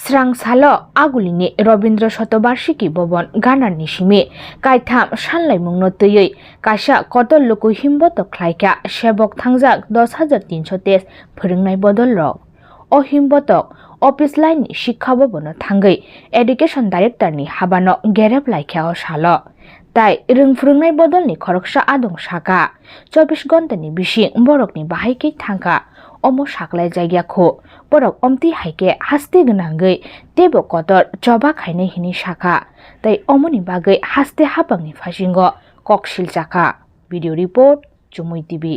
स्रांसालो आगुलिनि रवीन्द्र शतबार्षिकी भवन गानार निसिमे कायथाम सानलायमुंनो तैयै कासा कतल लुकु हिम्बत ख्लायका सेबक थांजाक 10,300 फोरोंनाय बदल रक अ हिम्बतक अफिस लाइननि शिक्षा भवनो थांगै एडुकेशन डाइरेक्टरनि हाबानो गेरेब लायखायाव सालो ताई रोंफोरोंनाय बदलनि खरकसा आदं साका 24 घन्टानि बिसिं बरकनि बाहायकै थांका अमो साकलाय जायगाखौ बरक अमति हाइके हास्ते गोनांगै तेबो कतर जबा खायनाय हिनि साका ताई अमनि बागै हास्ते हापांनि फासिंगो ककसिल जाका ভিডিও রিপোর্ট জুমুই টিভি।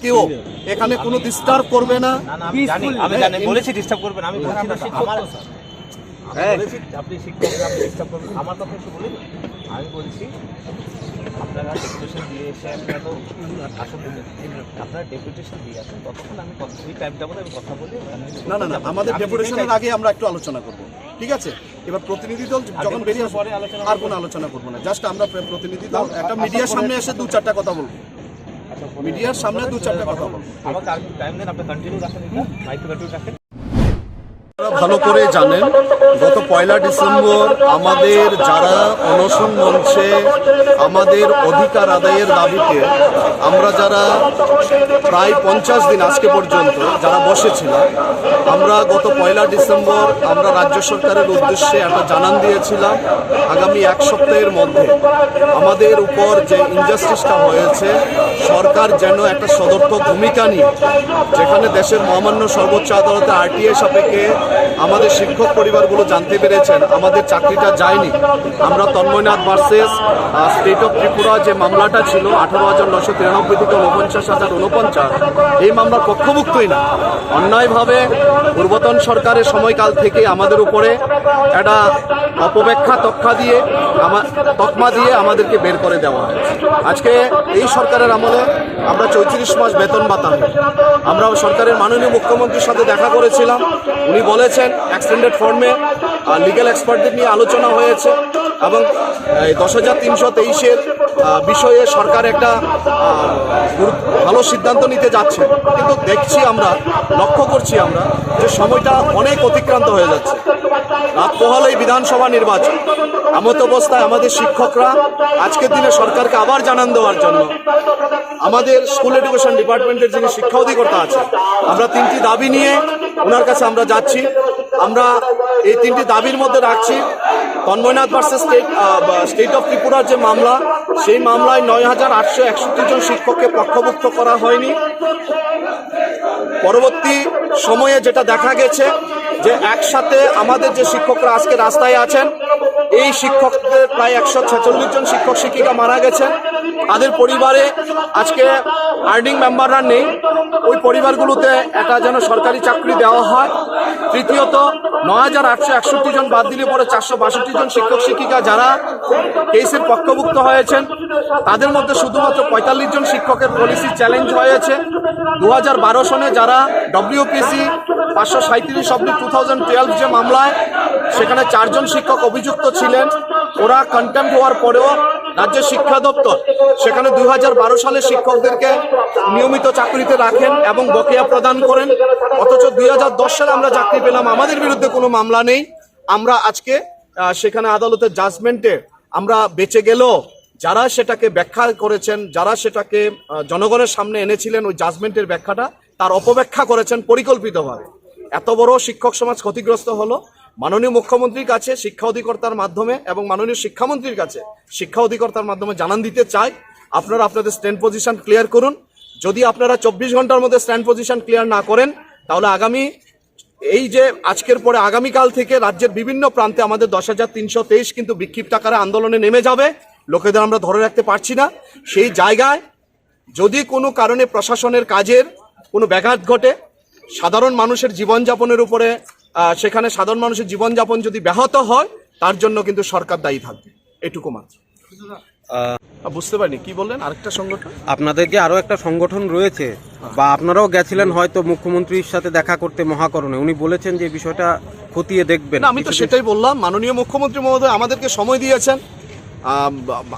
কেউ এখানে কোনো ডিস্টার্ব করবে না। আমি জানি বলেছি ডিস্টার্ব করবেন, আমি বলছি না আমার বলেছি আপনি শিক্ষক আপনি ডিস্টার্ব করবেন, আমার কথা একটু বলি। আমি বলছি আপনারা ডেপুটেশন দিয়ে এসে আপনারা তো আপনারা ডেপুটেশন দিয়ে আসেন, ততক্ষণ আমি ওই টাইম যাবো আমি কথা বলি। না না না, আমাদের ডেপুটেশনের আগে আমরা একটু আলোচনা করব, ঠিক আছে? এবার প্রতিনিধি দল যখন বেরিয়ে পরে আর কোনো আলোচনা করবো না, জাস্ট আমরা প্রতিনিধি দল একটা মিডিয়ার সামনে এসে 2-4টা কথা বলবো, মিডিয়ার সামনে 2-4টা কথা বলবো। আমাকে আর টাইম দেন, আপনি কন্টিনিউ রাখেন, মাইক্রো কন্টিনিউ রাখেন। ভালো করে জানেন গত 1 ডিসেম্বর আমাদের যারা অনশন মঞ্চে আমাদের অধিকার আদায়ের দাবিতে আমরা যারা প্রায় 50 দিন আজকে পর্যন্ত যারা বসেছিলাম, আমরা গত 1 ডিসেম্বর আমরা রাজ্য সরকারের উদ্দেশ্যে একটা জানান দিয়েছিলাম আগামী 1 সপ্তাহের মধ্যে আমাদের উপর যে ইনজাস্টিসটা হয়েছে সরকার যেন একটা সদর্থক ভূমিকা নিয়ে, যেখানে দেশের মহামান্য সর্বোচ্চ আদালতে RTI সাপেক্ষে আমাদের শিক্ষক পরিবারগুলো জানতে পেরেছেন আমাদের চাকরিটা যায়নি। আমরা তন্ময়নাথ ভার্সেস স্টেট অফ ত্রিপুরা যে মামলাটা ছিল 18,993 থেকে 49,049, এই মামলার পক্ষভুক্তই না, অন্যায়ভাবে পূর্বতন সরকারের সময়কাল থেকে আমাদের উপরে একটা অপব্যাখ্যা তকমা দিয়ে আমাদেরকে বের করে দেওয়া হয়। আজকে এই সরকারের আমলে আমরা 34 মাস বেতন ভাতা, আমরা সরকারের মাননীয় মুখ্যমন্ত্রীর সাথে দেখা করেছিলাম, উনি বলেছেন এক্সটেন্ডেড ফর্মে লিগ্যাল এক্সপার্টদের নিয়ে আলোচনা হয়েছে এবং 10,323-এর বিষয়ে সরকার একটা ভালো সিদ্ধান্ত নিতে যাচ্ছে। কিন্তু দেখছি আমরা, লক্ষ্য করছি আমরা যে সময়টা অনেক অতিক্রান্ত হয়ে যাচ্ছে। রাত পোহালেই বিধানসভা নির্বাচন, এমত অবস্থায় আমাদের শিক্ষকরা আজকের দিনে সরকারকে আবার জানান দেওয়ার জন্য আমাদের স্কুল এডুকেশন ডিপার্টমেন্টের যিনি শিক্ষা অধিকর্তা আছে, আমরা 3টি দাবি নিয়ে ওনার কাছে আমরা যাচ্ছি। আমরা এই 3টি দাবির মধ্যে রাখছি তন্ময়নাথ ভার্সেস স্টেট অফ ত্রিপুরার যে মামলা, সেই মামলায় 9,861 জন শিক্ষককে পক্ষভুক্ত করা হয়নি। পরবর্তী সময়ে যেটা দেখা গেছে যে একসাথে আমাদের যে শিক্ষকরা আজকে রাস্তায় আছেন, এই শিক্ষকদের প্রায় 146 জন শিক্ষক শিক্ষিকা মারা গেছেন, তাদের পরিবারে আজকে আর্নিং মেম্বাররা নেই, ওই পরিবারগুলোতে একটা যেন সরকারি চাকরি দেওয়া হয়। তৃতীয়ত 9,861 জন বাদ দিলে পরে 462 জন শিক্ষক শিক্ষিকা যারা কেসের পক্ষভুক্ত হয়েছেন, তাদের মধ্যে শুধুমাত্র 45 জন শিক্ষকের পলিসি চ্যালেঞ্জ হয়েছে। 2012 সনে যারা WPC 537/2012 যে মামলায় সেখানে 4 জন শিক্ষক অভিযুক্ত ছিলেন, ওরা কন্টেম্প হওয়ার পরেও রাজ্যের শিক্ষা দপ্তর সেখানে 2012 সালে শিক্ষকদেরকে নিয়মিত চাকরিতে রাখেন এবং বকেয়া প্রদান করেন, অথচ 2010 সালে আমরা চাকরি পেলাম, আমাদের বিরুদ্ধে কোনো মামলা নেই। আমরা আজকে সেখানে আদালতের জাজমেন্টে আমরা বেঁচে গেলেও যারা সেটাকে ব্যাখ্যা করেছেন, যারা সেটাকে জনগণের সামনে এনেছিলেন ওই জাজমেন্টের ব্যাখ্যাটা, তার অপব্যাখ্যা করেছেন পরিকল্পিতভাবে। এত বড় শিক্ষক সমাজ ক্ষতিগ্রস্ত হলো। মাননীয় মুখ্যমন্ত্রীর কাছে শিক্ষা অধিকর্তার মাধ্যমে এবং মাননীয় শিক্ষামন্ত্রীর কাছে শিক্ষা অধিকর্তার মাধ্যমে জানান দিতে চাই, আপনারা আপনাদের স্ট্যান্ড পজিশন ক্লিয়ার করুন। যদি আপনারা 24 ঘন্টার মধ্যে স্ট্যান্ড পজিশন ক্লিয়ার না করেন, তাহলে আগামী এই যে আজকের পরে আগামীকাল থেকে রাজ্যের বিভিন্ন প্রান্তে আমাদের 10,323 কিন্তু বিক্ষিপ্ত আকারে আন্দোলনে নেমে যাবে। লোকেদের আমরা ধরে রাখতে পারছি না। সেই জায়গায় যদি কোনো কারণে প্রশাসনের কাজের কোনো ব্যাঘাত ঘটে, সাধারণ মানুষের জীবনযাপনের উপরে সেখানে সাধারণ মানুষের জীবনযাপন যদি ব্যাহত হয়, তার জন্য কিন্তু সরকার দায়ী থাকবে, এটুকু মাত্র। বুঝতে পারিনি কি বললেন। আরেকটা সংগঠন আপনাদেরকে আরো একটা সংগঠন রয়েছে বা আপনারাও গেছিলেন হয়তো মুখ্যমন্ত্রীর সাথে দেখা করতে মহাকরণে, উনি বলেছেন যে বিষয়টা খতিয়ে দেখবেন। আমি তো সেটাই বললাম, মাননীয় মুখ্যমন্ত্রী মহোদয় আমাদেরকে সময় দিয়েছেন,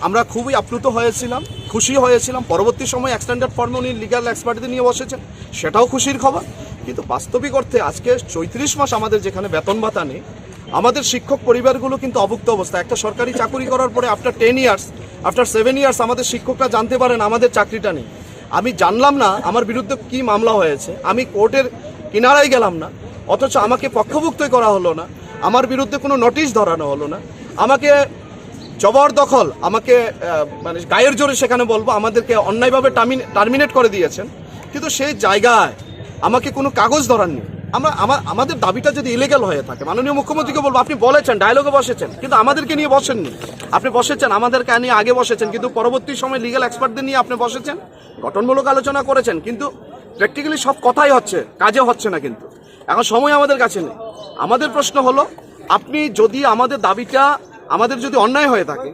আমরা খুবই আপ্লুত হয়েছিলাম, খুশি হয়েছিলাম। পরবর্তী সময় এক্সটেন্ডেড ফর্মে উনি লিগ্যাল এক্সপার্টদের নিয়ে বসেছেন, সেটাও খুশির খবর। কিন্তু বাস্তবিক অর্থে আজকে 34 মাস আমাদের যেখানে বেতন ভাতা নেই, আমাদের শিক্ষক পরিবারগুলো কিন্তু অভুক্ত অবস্থা। একটা সরকারি চাকরি করার পরে আফটার 10 ইয়ার্স, আফটার 7 ইয়ার্স আমাদের শিক্ষকরা জানতে পারেন আমাদের চাকরিটা নেই। আমি জানলাম না আমার বিরুদ্ধে কি মামলা হয়েছে, আমি কোর্টের কিনারায় গেলাম না, অথচ আমাকে পক্ষভুক্তই করা হলো না, আমার বিরুদ্ধে কোনো নোটিশ ধরানো হলো না, আমাকে জবরদখল, আমাকে মানে গায়ের জোরে সেখানে বলবো আমাদেরকে অন্যায়ভাবে টার্মিনেট করে দিয়েছেন। কিন্তু সেই জায়গায় আমাকে কোনো কাগজ ধরাননি। আমাদের দাবিটা যদি ইলিগাল হয়ে থাকে, মাননীয় মুখ্যমন্ত্রীকে বলবো আপনি বলেছেন, ডায়লগে বসেছেন, কিন্তু আমাদেরকে নিয়ে বসেননি। আপনি বসেছেন আমাদেরকে নিয়ে আগে বসেছেন, কিন্তু পরবর্তী সময় লিগ্যাল এক্সপার্টদের নিয়ে আপনি বসেছেন, গঠনমূলক আলোচনা করেছেন, কিন্তু প্র্যাকটিক্যালি সব কথাই হচ্ছে, কাজে হচ্ছে না। কিন্তু এখন সময় আমাদের কাছে নেই। আমাদের প্রশ্ন হলো, আপনি যদি আমাদের দাবিটা, আমাদের যদি অন্যায় হয়ে থাকে,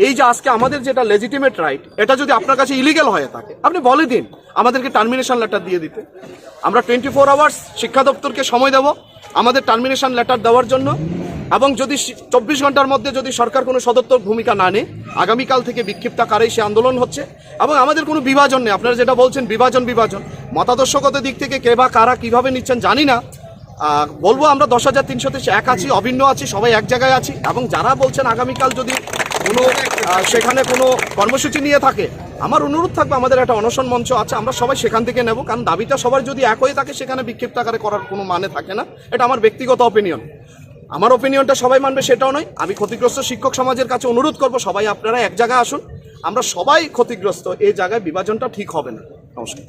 এই যে আজকে আমাদের যেটা লেজিটিমেট রাইট, এটা যদি আপনার কাছে ইলিগাল হয়ে থাকে, আপনি বলে দিন আমাদেরকে টার্মিনেশন লেটার দিয়ে দিতে। আমরা 24 আওয়ার্স শিক্ষা দপ্তরকে সময় দেব আমাদের টার্মিনেশন লেটার দেওয়ার জন্য, এবং যদি 24 ঘন্টার মধ্যে যদি সরকার কোনো সদর্থক ভূমিকা না নেয়, আগামীকাল থেকে বিক্ষিপ্ত আকারে সে আন্দোলন হচ্ছে। এবং আমাদের কোনো বিভাজন নেই। আপনারা যেটা বলছেন বিভাজন, মতাদর্শগত দিক থেকে কে বা কারা কীভাবে নিচ্ছেন জানি না। বলবো আমরা 10,301 আছি, অভিন্ন আছি, সবাই এক জায়গায় আছি। এবং যারা বলছেন আগামীকাল যদি কোনো সেখানে কোনো কর্মসূচি নিয়ে থাকে, আমার অনুরোধ থাকবে, আমাদের একটা অনশন মঞ্চ আছে, আমরা সবাই সেখান থেকে নেব। কারণ দাবিটা সবার যদি এক হয়ে থাকে, সেখানে বিক্ষিপ্ত আকারে করার কোনো মানে থাকে না। এটা আমার ব্যক্তিগত অপিনিয়ন। আমার অপিনিয়নটা সবাই মানবে সেটাও নয়। আমি ক্ষতিগ্রস্ত শিক্ষক সমাজের কাছে অনুরোধ করব, সবাই আপনারা এক জায়গায় আসুন, আমরা সবাই ক্ষতিগ্রস্ত। এই জায়গায় বিভাজনটা ঠিক হবে না। নমস্কার।